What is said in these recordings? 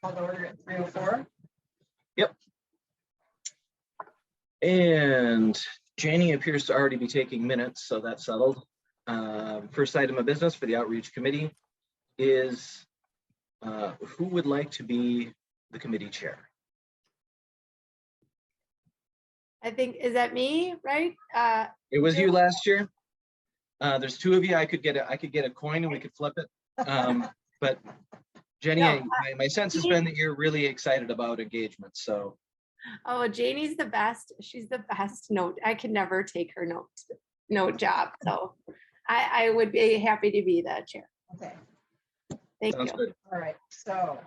Call the order at 3:04. Yep. And Janie appears to already be taking minutes, so that's settled. First item of business for the outreach committee is who would like to be the committee chair? I think, is that me, right? It was you last year. There's two of you. I could get a coin and we could flip it. But Jenny, No, my sense has been that you're really excited about engagement. So. Oh, Janie's the best. She's the best note. I can never take her note job. So I would be happy to be the chair. Okay. Thank Sounds you. good. All right. So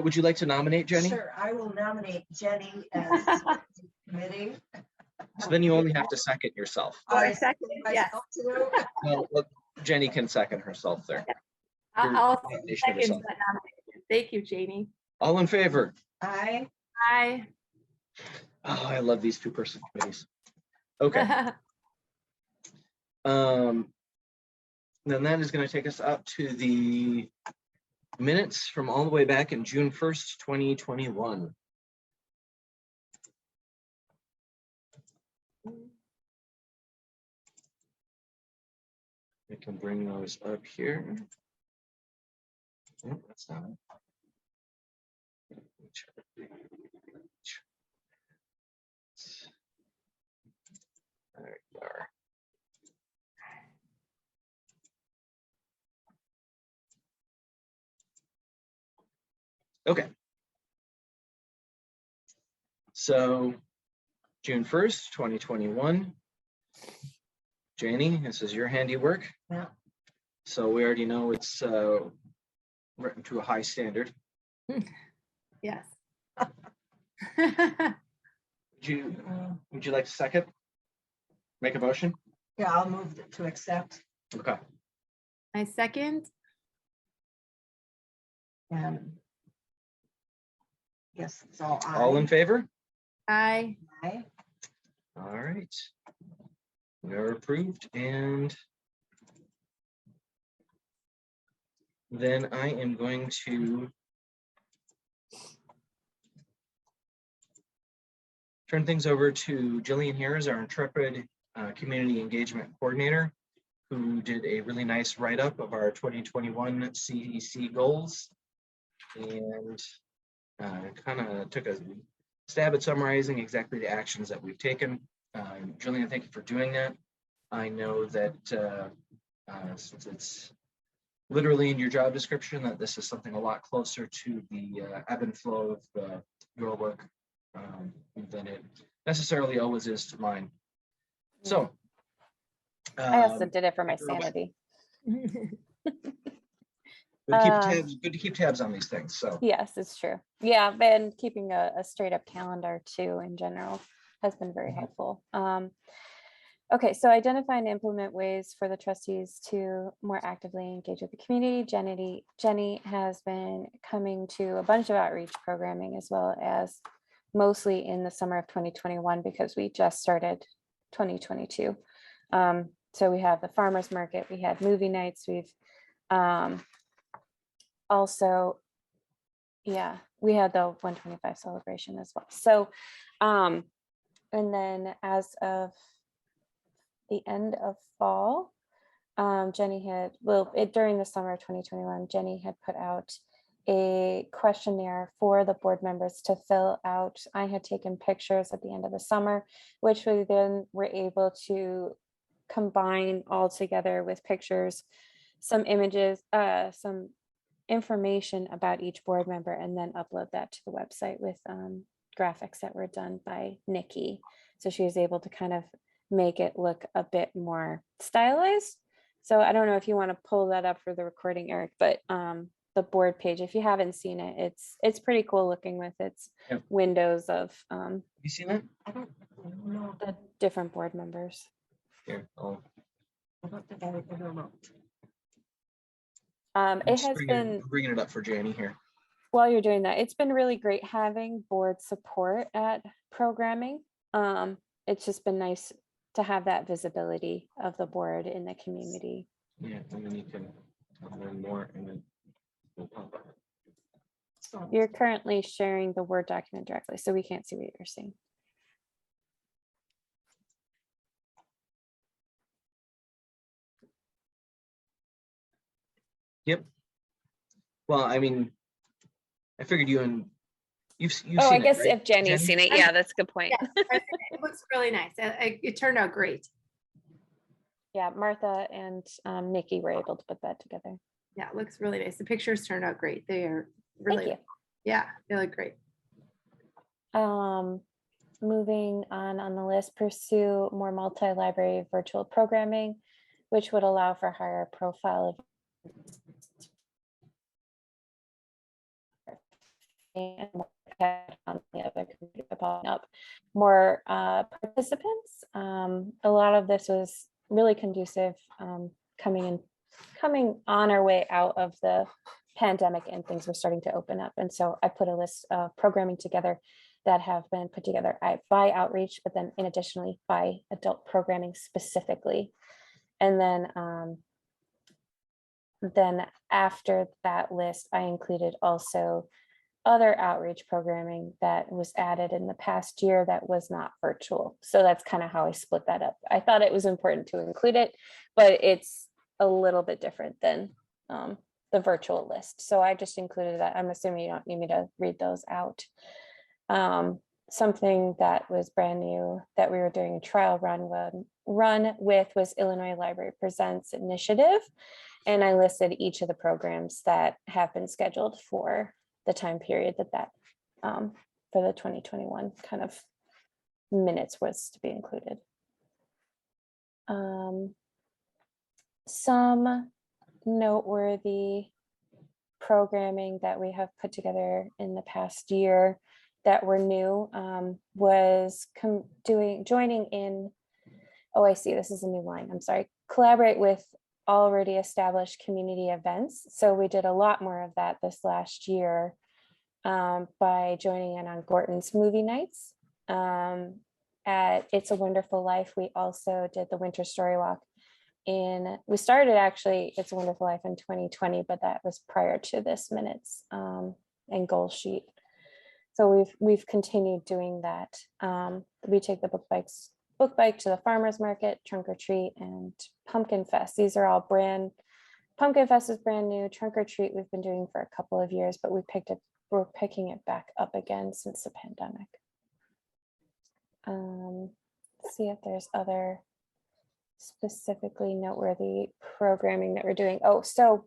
would you like to nominate Jenny? sure, I will nominate Jenny as committee. So then you only have to second yourself. I second, yes. Myself too. Well, Jenny can second herself there. I'll Nomination of second yourself. that nomination. Thank you, Janie. All in favor? Aye. Hi. Oh, I love these two-person committees. Okay. Then that is going to take us up to the minutes from all the way back in June 1st, 2021. I can bring those up here. Oh, that's not it. There you are. Okay. So June 1st, 2021. Janie, this is your handiwork. Yeah. So we already know it's written to a high standard. Yes. Would you like to second? Make a motion? Yeah, I'll move to accept. Okay. I second. And yes, it's all aye. All in favor? Aye. Aye. All right. We are approved, and then I am going to turn things over to Jillian here as our intrepid community engagement coordinator, who did a really nice write-up of our 2021 CEC goals and kind of took a stab at summarizing exactly the actions that we've taken. Jillian, thank you for doing that. I know that since it's literally in your job description, that this is something a lot closer to the ebb and flow of your work than it necessarily always is to mine. So I also did it for my sanity. good to keep tabs on these things. So Yes, it's true. Yeah, and keeping a straight up calendar too in general has been very helpful. Okay, so identify and implement ways for the trustees to more actively engage with the community. Jenny has been coming to a bunch of outreach programming, as well as mostly in the summer of 2021, because we just started 2022. So we have the farmers market, we had movie nights, we've also, yeah, we had the 125 celebration as well. So, and then as of the end of fall, Jenny had, during the summer of 2021, Jenny had put out a questionnaire for the board members to fill out. I had taken pictures at the end of the summer, which we then were able to combine all together with pictures, some images, some information about each board member, and then upload that to the website with graphics that were done by Nikki. So she was able to kind of make it look a bit more stylized. So I don't know if you want to pull that up for the recording, Eric, but the board page, if you haven't seen it, it's pretty cool looking with its windows of you seen it? I don't know. the different board members. Here, I don't think I would ever looked. It has been, bringing it up for Janie here. while you're doing that, it's been really great having board support at programming. It's just been nice to have that visibility of the board in the community. Yeah, and then you can learn more and then we'll pop up. So You're currently sharing the Word document directly, so we can't see what you're seeing. Yep. Well, I mean, I figured you've Oh, I seen it, guess right, if Jenny's Jenny? seen it, yeah, that's a good point. Yeah, it looks really nice. It turned out great. Yeah, Martha and Nikki were able to put that together. Yeah, it looks really nice. The pictures turned out great. They are Thank really, you. yeah, they look great. Moving on the list, pursue more multi-library virtual programming, which would allow for higher profile and on the other computer popping up more participants. A lot of this was really conducive, coming on our way out of the pandemic, and things were starting to open up. And so I put a list of programming together that have been put together by outreach, but then in additionally by adult programming specifically. And then after that list, I included also other outreach programming that was added in the past year that was not virtual. So that's kind of how I split that up. I thought it was important to include it, but it's a little bit different than the virtual list. So I just included that. I'm assuming you don't need me to read those out. Something that was brand new that we were doing a trial run with was Illinois Library Presents Initiative. And I listed each of the programs that have been scheduled for the time period that for the 2021 kind of minutes was to be included. Some noteworthy programming that we have put together in the past year that were new was joining in, oh, I see, this is a new line, I'm sorry, collaborate with already established community events. So we did a lot more of that this last year by joining in on Gorton's movie nights. At It's a Wonderful Life, we also did the Winter Story Walk we started actually It's a Wonderful Life in 2020, but that was prior to this minutes and goal sheet. So we've continued doing that. We take the book bike to the farmers market, trunk or treat, and pumpkin fest. These are all Pumpkin Fest is brand new. Trunk or treat we've been doing for a couple of years, but we're picking it back up again since the pandemic. Let's see if there's other specifically noteworthy programming that we're doing. Oh, so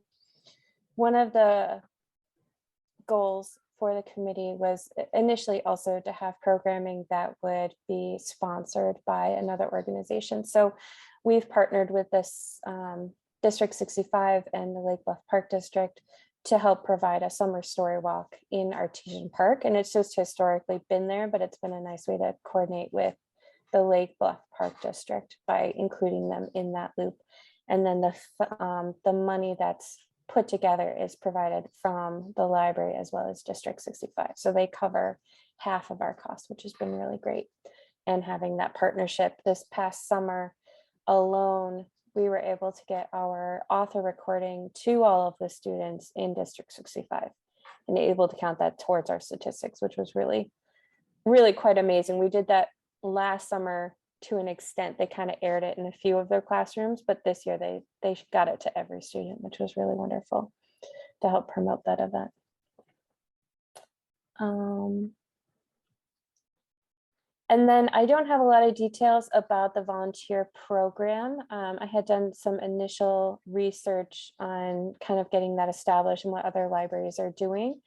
one of the goals for the committee was initially also to have programming that would be sponsored by another organization. So we've partnered with this District 65 and the Lake Bluff Park District to help provide a summer story walk in Artesian Park. And it's just historically been there, but it's been a nice way to coordinate with the Lake Bluff Park District by including them in that loop. And then the money that's put together is provided from the library as well as District 65. So they cover half of our costs, which has been really great. And having that partnership this past summer alone, we were able to get our author recording to all of the students in District 65 and able to count that towards our statistics, which was really, really quite amazing. We did that last summer to an extent. They kind of aired it in a few of their classrooms, but this year they got it to every student, which was really wonderful to help promote that event. And then I don't have a lot of details about the volunteer program. I had done some initial research on kind of getting that established and what other libraries are doing.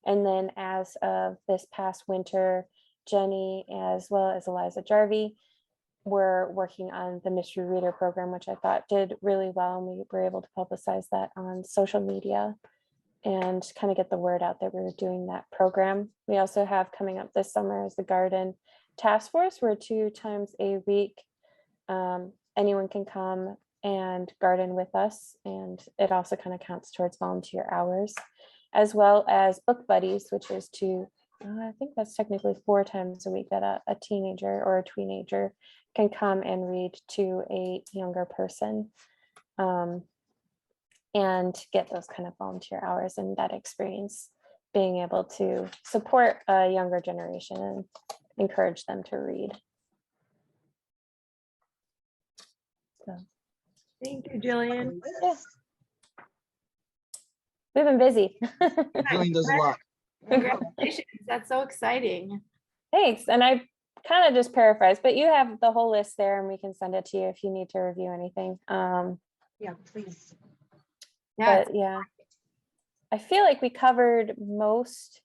And then as of this past winter, Jenny, as well as Eliza Jarvie, were working on the mystery reader program, which I thought did really well. And we were able to publicize that on social media and kind of get the word out that we were doing that program. We also have coming up this summer is the garden task force, where 2 times a week, anyone can come and garden with us. And it also kind of counts towards volunteer hours, as well as book buddies, which is I think that's technically 4 times a week that a teenager or a tweenager can come and read to a younger person and get those kind of volunteer hours and that experience being able to support a younger generation and encourage them to read. So Thank you, Jillian. yeah, we've been busy. Jillian does a lot. Congratulations. That's so exciting. Thanks. And I kind of just paraphrased, but you have the whole list there and we can send it to you if you need to review anything. Yeah, please. Yeah, But yeah, I feel like we covered most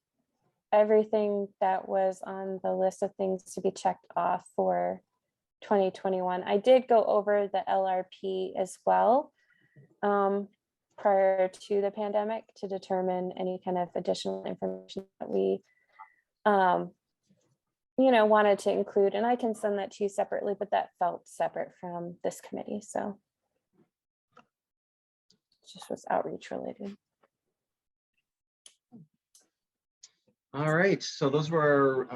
everything that was on the list of things to be checked off for 2021. I did go over the LRP as well prior to the pandemic to determine any kind of additional information that we wanted to include, and I can send that to you separately, but that felt separate from this committee, so it just was outreach related. All right, so those were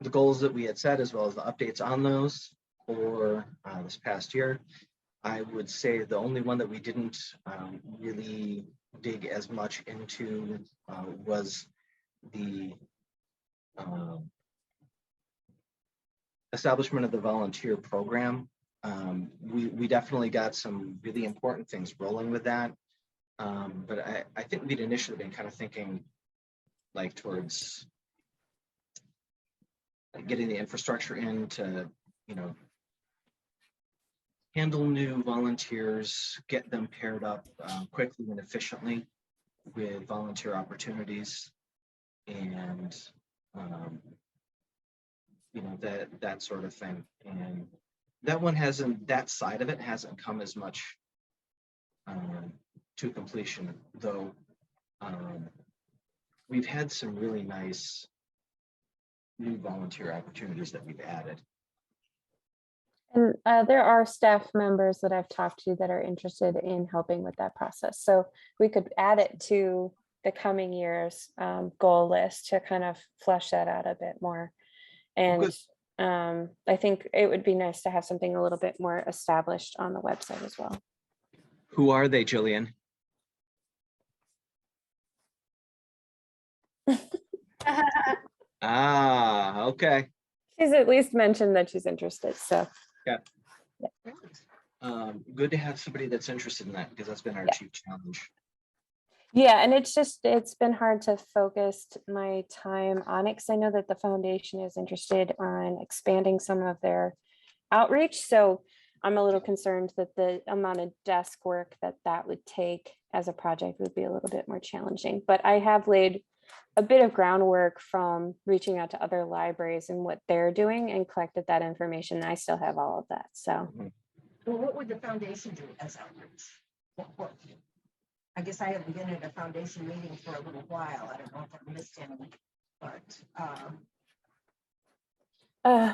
the goals that we had set, as well as the updates on those for this past year. I would say the only one that we didn't really dig as much into was the establishment of the volunteer program. We definitely got some really important things rolling with that, but I think we'd initially been kind of thinking like towards getting the infrastructure in to, handle new volunteers, get them paired up quickly and efficiently with volunteer opportunities, and that sort of thing. And that one hasn't, that side of it hasn't come as much to completion, though. We've had some really nice new volunteer opportunities that we've added. And there are staff members that I've talked to that are interested in helping with that process. So we could add it to the coming year's goal list to kind of flesh that out a bit more. And I think it would be nice to have something a little bit more established on the website as well. Who are they, Jillian? Okay. She's at least mentioned that she's interested, so. Yeah. Good to have somebody that's interested in that, because that's been our chief challenge. Yeah, and it's been hard to focus my time on it, because I know that the foundation is interested on expanding some of their outreach. So I'm a little concerned that the amount of desk work that would take as a project would be a little bit more challenging. But I have laid a bit of groundwork from reaching out to other libraries and what they're doing and collected that information. I still have all of that. So Well, what would the foundation do as outreach? What? I guess I haven't been at a foundation meeting for a little while. I don't know if I've missed any, but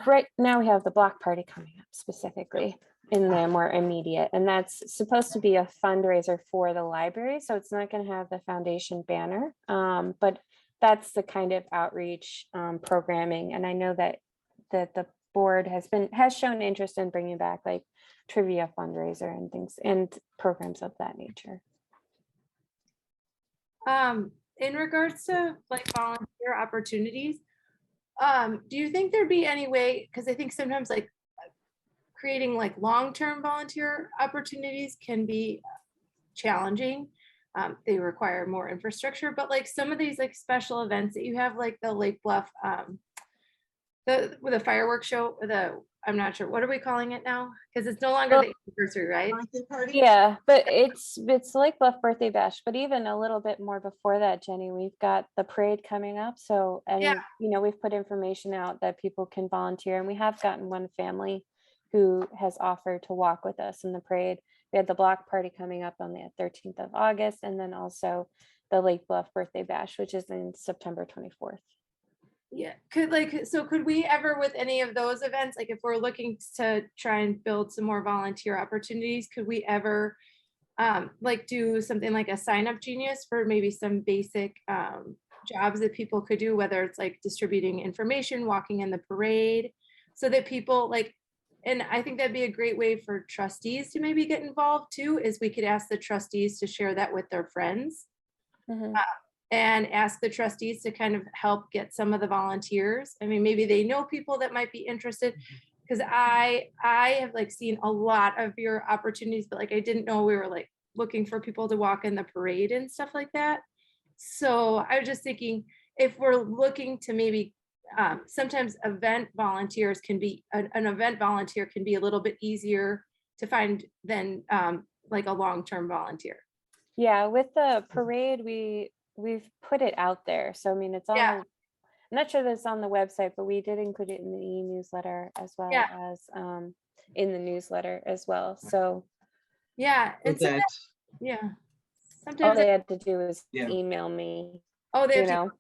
right now we have the block party coming up specifically in the more immediate, and that's supposed to be a fundraiser for the library. So it's not going to have the foundation banner, but that's the kind of outreach programming. And I know that the board has shown interest in bringing back like trivia fundraiser and things and programs of that nature. In regards to like volunteer opportunities, do you think there'd be any way, because I think sometimes like creating like long-term volunteer opportunities can be challenging. They require more infrastructure, but like some of these like special events that you have, like the Lake Bluff, with a fireworks show, I'm not sure, what are we calling it now? Because it's no longer the anniversary, right? birthday party? Yeah, but it's Lake Bluff Birthday Bash, but even a little bit more before that, Jenny, we've got the parade coming up. So, and we've put information out that people can volunteer, and we have gotten one family who has offered to walk with us in the parade. We had the block party coming up on the 13th of August, and then also the Lake Bluff Birthday Bash, which is in September 24th. Yeah, could we ever, with any of those events, like if we're looking to try and build some more volunteer opportunities, could we ever like do something like a sign up genius for maybe some basic jobs that people could do, whether it's like distributing information, walking in the parade, so that people like, and I think that'd be a great way for trustees to maybe get involved too, is we could ask the trustees to share that with their friends. and ask the trustees to kind of help get some of the volunteers. I mean, maybe they know people that might be interested, because I have like seen a lot of your opportunities, but like I didn't know we were like looking for people to walk in the parade and stuff like that. So I was just thinking, if we're looking to maybe sometimes event volunteers can be an event volunteer can be a little bit easier to find than like a long-term volunteer. Yeah, with the parade, we've put it out there. So I mean, it's on. Yeah. I'm not sure that it's on the website, but we did include it in the e-newsletter as well Yeah. as in the newsletter as well. So Yeah, and With that, yeah, all sometimes they had to do is Yeah. email me, they you have to, know.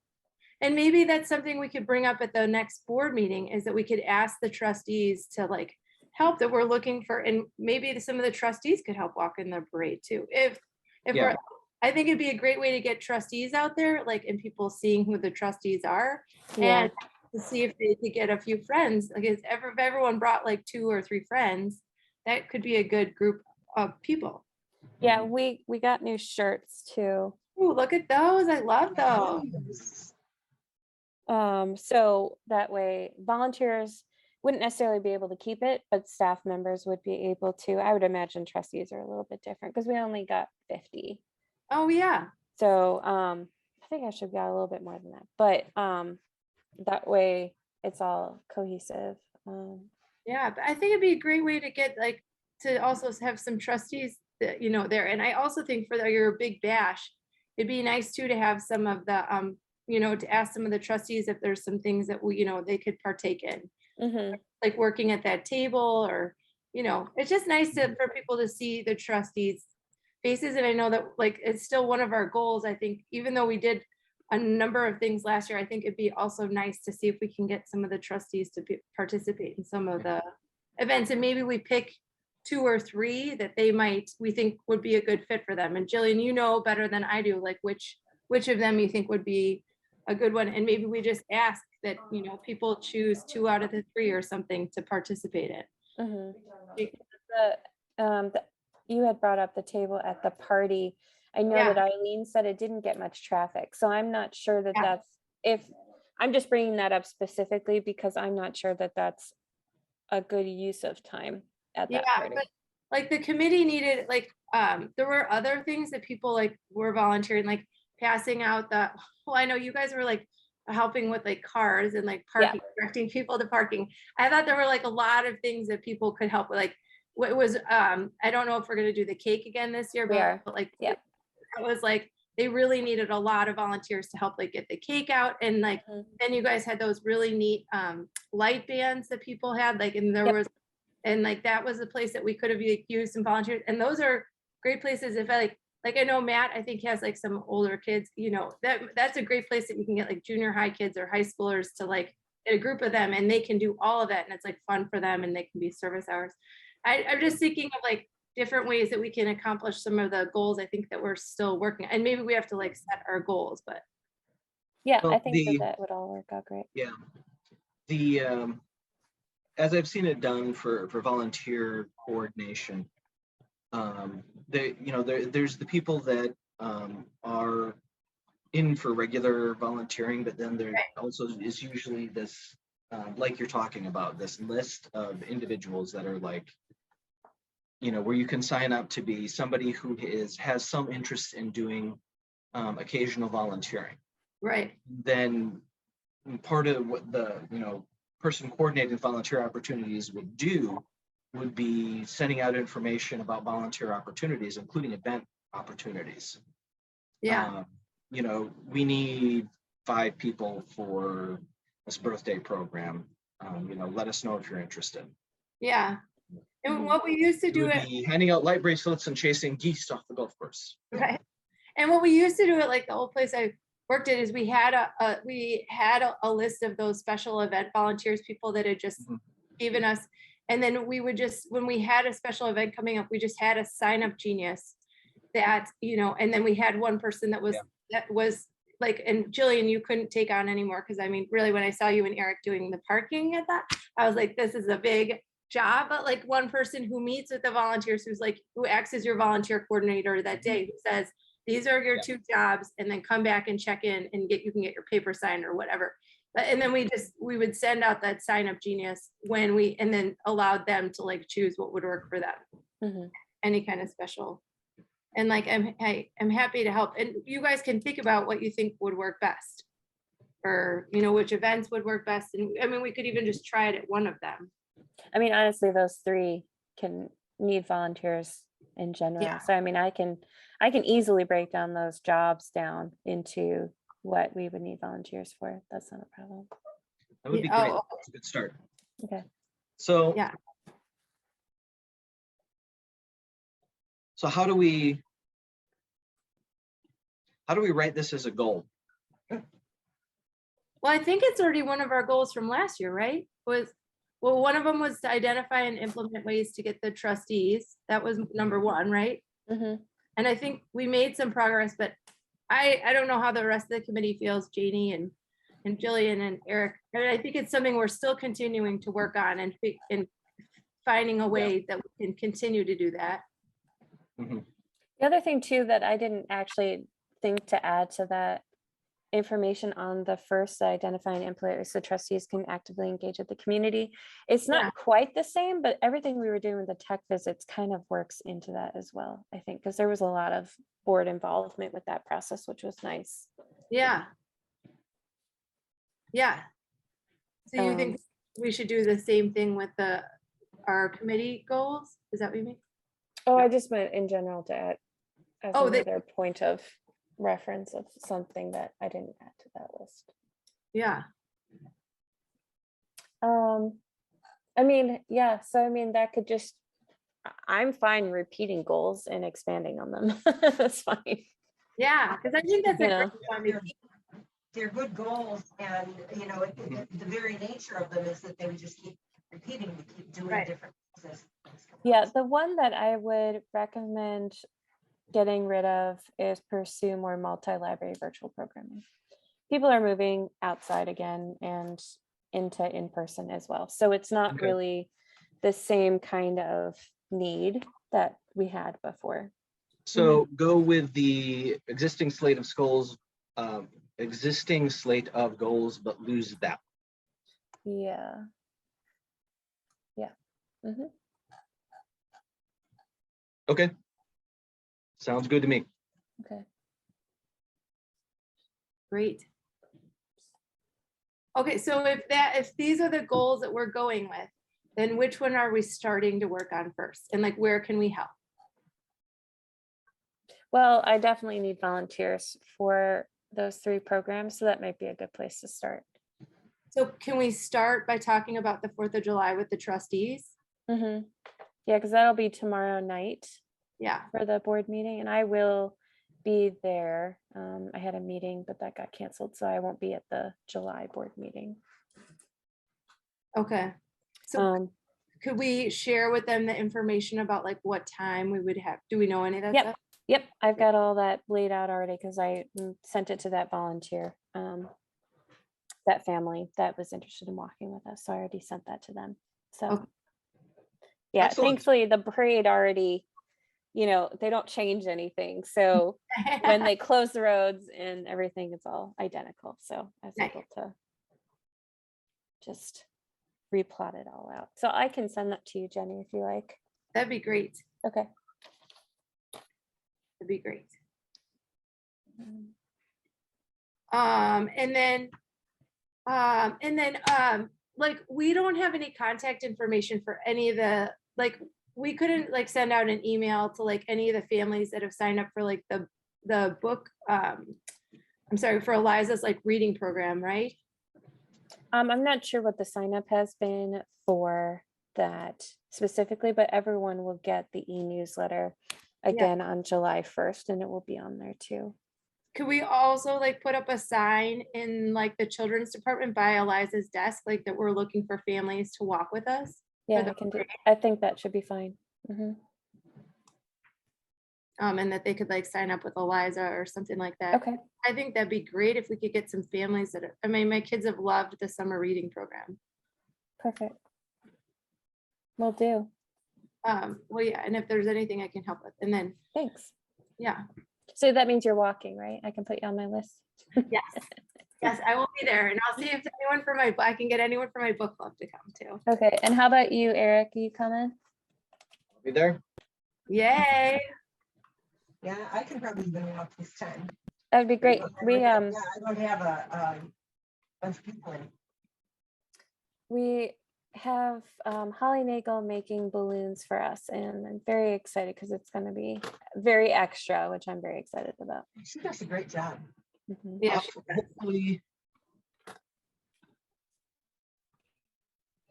and maybe that's something we could bring up at the next board meeting, is that we could ask the trustees to like help, that we're looking for, and maybe some of the trustees could help walk in the parade too. If Yeah. we're, I think it'd be a great way to get trustees out there, like, and people seeing who the trustees are, Yeah. and to see if they could get a few friends. Like if everyone brought like 2 or 3 friends, that could be a good group of people. Yeah, we got new shirts too. Ooh, look at those. I love those. So that way volunteers wouldn't necessarily be able to keep it, but staff members would be able to. I would imagine trustees are a little bit different because we only got 50. Oh yeah. So I think I should got a little bit more than that, but that way it's all cohesive. Yeah, but I think it'd be a great way to get like, to also have some trustees that, you know, there. And I also think for your big bash, it'd be nice too to have some of the, you know, to ask some of the trustees if there's some things that we, you know, they could partake in, Mhm. like working at that table, or, you know, it's just nice for people to see the trustees' faces. And I know that like, it's still one of our goals. I think even though we did a number of things last year, I think it'd be also nice to see if we can get some of the trustees to participate in some of the events. And maybe we pick 2 or 3 that we think would be a good fit for them. And Jillian, you know better than I do, like which of them you think would be a good one. And maybe we just ask that, you know, people choose 2 out of the 3 or something to participate in. Mhm. You had brought up the table at the party. I know Yeah. that Eileen said it didn't get much traffic, so I'm not sure that Yeah. that's, if, I'm just bringing that up specifically because I'm not sure that that's a good use of time at that Yeah, party. but like the committee needed, like, there were other things that people like were volunteering, like passing out the, well, I know you guys were like helping with like cars and like parking, directing people to parking. I thought there were like a lot of things that people could help with, like what was, I don't know if we're gonna do the cake again this year, We are. but like, Yeah. it was like, they really needed a lot of volunteers to help like get the cake out. And like, Mhm. then you guys had those really neat light bands that people had, like, and there Yep. was, and like that was a place that we could have used some volunteers. And those are great places. If I like I know Matt, I think has like some older kids, you know, that's a great place that you can get like junior high kids or high schoolers to like get a group of them, and they can do all of that, and it's like fun for them, and they can be service hours. I'm just thinking of like different ways that we can accomplish some of the goals I think that we're still working, and maybe we have to like set our goals, but Yeah, Well, I think that would all work out great. Yeah, the as I've seen it done for volunteer coordination, there's the people that are in for regular volunteering, but then there also is usually this, like you're talking about, this list of individuals that are like, you know, where you can sign up to be somebody who has some interest in doing occasional volunteering. right. Then part of what the, you know, person coordinating volunteer opportunities would do would be sending out information about volunteer opportunities, including event opportunities. Yeah. You know, we need 5 people for this birthday program. You know, let us know if you're interested. Yeah. And Mhm. what we used to We do would it, be handing out light bracelets and chasing geese off the golf course. right. And what we used to do at like the old place I worked at is we had a list of those special event volunteers, people that had just Mhm. given us. And then we would just, when we had a special event coming up, we just had a sign up genius that, you know, and then we had one person that was, like, and Jillian, you couldn't take on anymore. Cause I mean, really, when I saw you and Eric doing the parking at that, I was like, this is a big job. But like one person who meets with the volunteers, who's like, who acts as your volunteer coordinator that day, who says, these are your Yeah. 2 jobs, and then come back and check in and you can get your paper signed or whatever. And then we would send out that sign up genius and then allowed them to like choose what would work for them. Mhm. Any kind of special. And like, I'm happy to help. And you guys can think about what you think would work best. Or, which events would work best. And I mean, we could even just try it at one of them. I mean, honestly, those 3 can need volunteers in general. Yeah. So I mean, I can easily break down those jobs down into what we would need volunteers for. That's not a problem. That would be Yeah, great. oh, That's a good start. Okay. So. Yeah. So how do we write this as a goal? Well, I think it's already one of our goals from last year, right? One of them was to identify and implement ways to get the trustees. That was number 1, right? Mhm. And I think we made some progress, but I don't know how the rest of the committee feels, Janie and Jillian and Eric. I mean, I think it's something we're still continuing to work on and finding a way that we can continue to do that. Mhm. The other thing too that I didn't actually think to add to that information on the first identifying employers so trustees can actively engage with the community. It's not Yeah. quite the same, but everything we were doing with the tech visits kind of works into that as well, I think, because there was a lot of board involvement with that process, which was nice. Yeah. Yeah. So you think we should do the same thing with our committee goals? Is that what you mean? Oh, I just meant in general to add as Oh, another point of reference of something that I didn't add to that list. Yeah. I mean, yeah, so I mean, that could just, I'm fine repeating goals and expanding on them. That's fine. Yeah, because I think that's a You great know. one. They're good goals, and the very nature of them is that they would just keep repeating, to keep doing Right. different things. Yeah, the one that I would recommend getting rid of is pursue more multi-library virtual programming. People are moving outside again and into in-person as well. So it's not Okay. really the same kind of need that we had before. So go with the existing slate of goals, but lose that. Yeah. Yeah. Mhm. Okay. Sounds good to me. Okay. Great. Okay, so if these are the goals that we're going with, then which one are we starting to work on first? And like, where can we help? Well, I definitely need volunteers for those 3 programs, so that might be a good place to start. So can we start by talking about the 4th of July with the trustees? Yeah, because that'll be tomorrow night Yeah. for the board meeting, and I will be there. I had a meeting, but that got canceled, so I won't be at the July board meeting. Okay. So could we share with them the information about like what time we would have? Do we know any of that stuff? Yep, I've got all that laid out already because I sent it to that volunteer, that family that was interested in walking with us. So I already sent that to them. So Okay. yeah, Excellent. thankfully the parade already, they don't change anything. So when they close the roads and everything, it's all identical. So I was Nice. able to just replot it all out. So I can send that to you, Jenny, if you like. That'd be great. Okay. That'd be great. And then like we don't have any contact information for any of the, like we couldn't like send out an email to like any of the families that have signed up for like the book, I'm sorry, for Eliza's like reading program, right? I'm not sure what the sign up has been for that specifically, but everyone will get the e-newsletter again on July 1st, and it will be on there too. Could we also like put up a sign in like the children's department by Eliza's desk, like that we're looking for families to walk with us? Yeah, I think that should be fine. And that they could like sign up with Eliza or something like that. Okay. I think that'd be great if we could get some families that are, I mean, my kids have loved the summer reading program. Perfect. Will do. Well, yeah, and if there's anything I can help with, and then, Thanks. yeah. So that means you're walking, right? I can put you on my list. Yes, yes, I will be there, and I'll see if anyone for my, I can get anyone for my book club to come too. Okay, and how about you, Eric? Are you coming? I'll be there. Yay. Yeah, I can probably even walk this time. That'd be great. I We don't have a bunch of people in. we have Holly Nagel making balloons for us, and I'm very excited because it's going to be very extra, which I'm very excited about. She does a great job. Mhm. Yeah.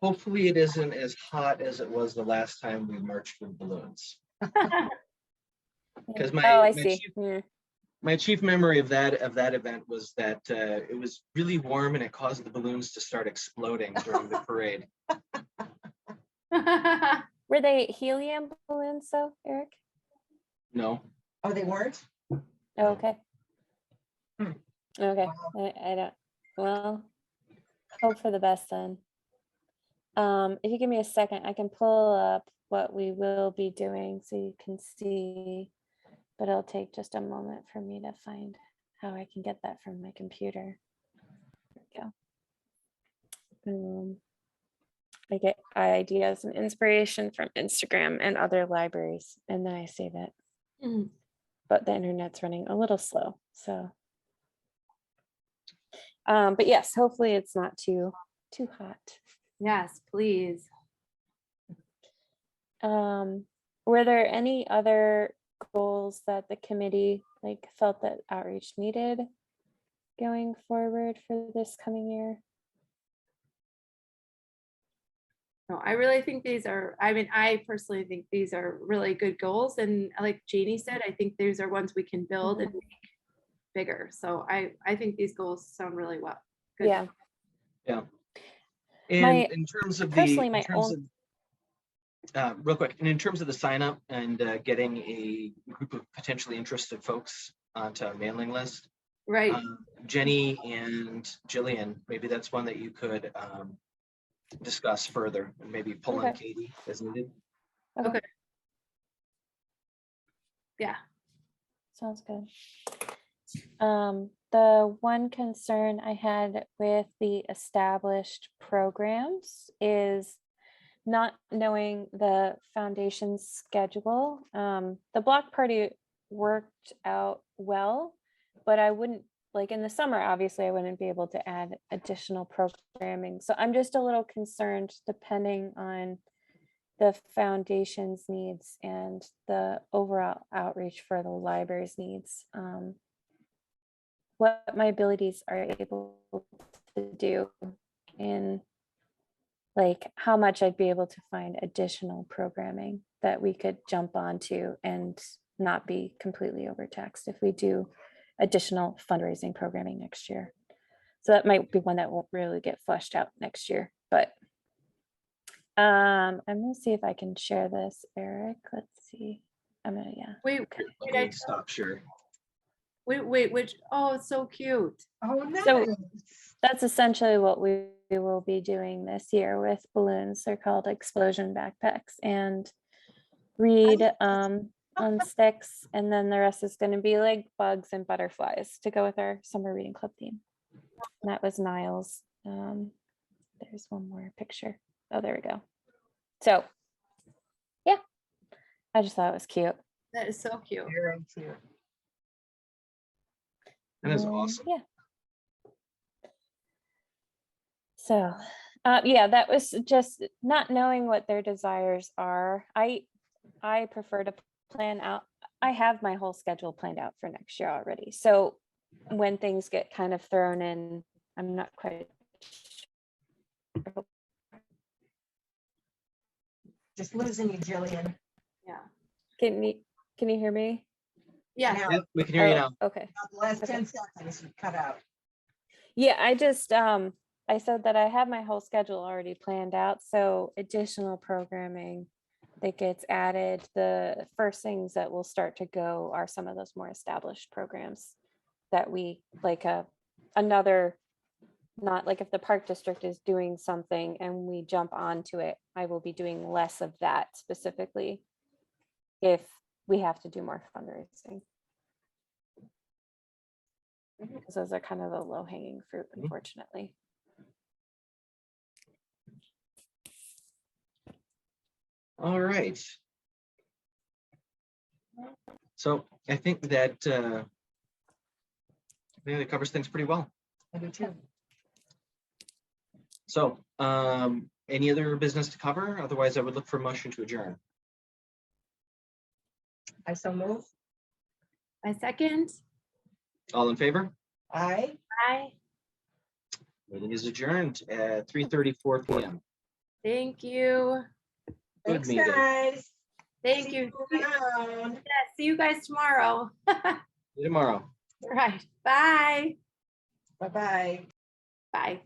Hopefully it isn't as hot as it was the last time we marched with balloons. Because Oh, I see. Yeah. my chief memory of that event was that it was really warm and it caused the balloons to start exploding during the parade. Were they helium balloons though, Eric? No, Oh, they weren't? Oh, No. okay. Hmm. Okay. Wow. I don't. Well, hope for the best then. If you give me a second, I can pull up what we will be doing so you can see, but it'll take just a moment for me to find how I can get that from my computer. There we go. I get ideas and inspiration from Instagram and other libraries, and then I save it. Mhm. But the internet's running a little slow, so. But yes, hopefully it's not too hot. Yes, please. Were there any other goals that the committee felt that outreach needed going forward for this coming year? No, I really think these are, I mean, I personally think these are really good goals. And like Janie said, I think these are ones we can build and make bigger. So I think these goals sound really well. Good. Yeah. yeah. And My- in terms of personally, the, my in terms own- of, real quick, and in terms of the sign up and getting a group of potentially interested folks onto a mailing list, Right. Jenny and Jillian, maybe that's one that you could discuss further and maybe pull on Okay. Katie as needed. Okay. Yeah. Sounds good. The one concern I had with the established programs is not knowing the foundation's schedule. The block party worked out well, but I wouldn't, like in the summer, obviously I wouldn't be able to add additional programming. So I'm just a little concerned depending on the foundation's needs and the overall outreach for the library's needs. What my abilities are able to do in how much I'd be able to find additional programming that we could jump onto and not be completely overtaxed if we do additional fundraising programming next year. So that might be one that won't really get fleshed out next year, but I'm gonna see if I can share this, Eric. Let's see. Yeah. Wait, Okay. did I- Stop share. wait, which, oh, it's so cute. Oh, nice. So that's essentially what we will be doing this year with balloons. They're called explosion backpacks, and read on sticks, and then the rest is going to be like bugs and butterflies to go with our summer reading club theme. And that was Niles. There's one more picture. Oh, there we go. So yeah, I just thought it was cute. That is so cute. Very cute. That is awesome. Yeah. So, yeah, that was just not knowing what their desires are. I prefer to plan out. I have my whole schedule planned out for next year already. So when things get kind of thrown in, I'm not quite sure. Just losing you, Jillian. Yeah. Can you hear me? Yeah. Now, Yep, we can hear you Oh, now. okay. the last Okay. 10 seconds you cut out. Yeah, I just I said that I have my whole schedule already planned out. So additional programming that gets added, the first things that will start to go are some of those more established programs that we another, not like if the park district is doing something and we jump onto it, I will be doing less of that specifically if we have to do more fundraising. 'cause those are kind of the low hanging fruit, unfortunately. All right. So I think that covers things pretty well. I do too. So any other business to cover? Otherwise, I would look for a motion to adjourn. I so move. I second. All in favor? Aye. Bye. Meeting is adjourned at 3:34 p.m. Thank you. Good Thanks, meeting. guys. Thank See you. around. Yeah, see you guys tomorrow. See you tomorrow. Right. Bye. Bye-bye. Bye.